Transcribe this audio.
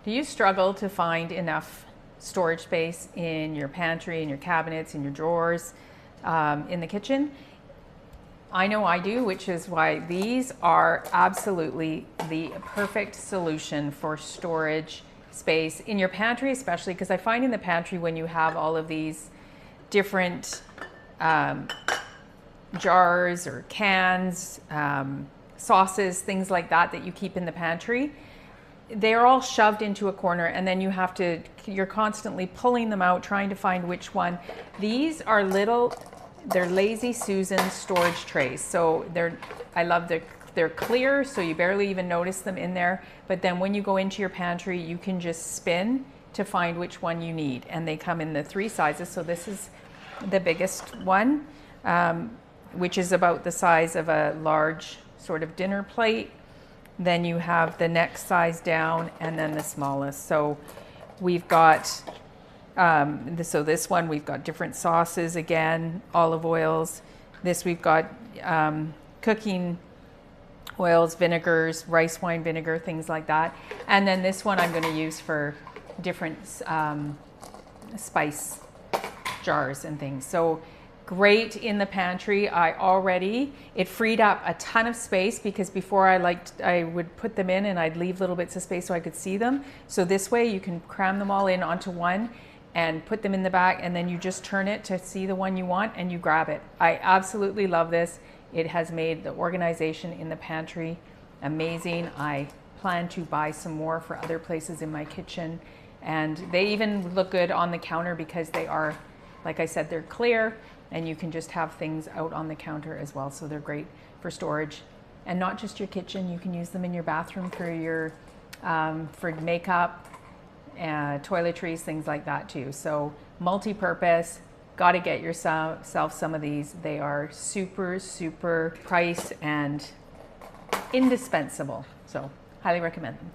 Do you struggle to find enough storage space in your pantry, in your cabinets, in your drawers, in the kitchen? I know I do, which is why these are absolutely the perfect solution for storage space in your pantry, especially because I find in the pantry when you have all of these different jars or cans, sauces, things like that that you keep in the pantry, they're all shoved into a corner, and then you're constantly pulling them out, trying to find which one. These are they're Lazy Susan storage trays. So they're clear, so you barely even notice them in there. But then when you go into your pantry, you can just spin to find which one you need. And they come in the 3 sizes. So this is the biggest one, which is about the size of a large sort of dinner plate. Then you have the next size down, and then the smallest. So we've got, so this one, we've got different sauces again, olive oils. This we've got cooking oils, vinegars, rice wine vinegar, things like that. And then this one I'm going to use for different spice jars and things. So great in the pantry. It freed up a ton of space, because before I would put them in and I'd leave little bits of space so I could see them. So this way you can cram them all in onto one and put them in the back, and then you just turn it to see the one you want and you grab it. I absolutely love this. It has made the organization in the pantry amazing. I plan to buy some more for other places in my kitchen, and they even look good on the counter because they are, like I said, they're clear, and you can just have things out on the counter as well. So they're great for storage, and not just your kitchen. You can use them in your bathroom for your for makeup, toiletries, things like that too. So multi-purpose. Got to get yourself some of these. They are super, super price and indispensable. So highly recommend them.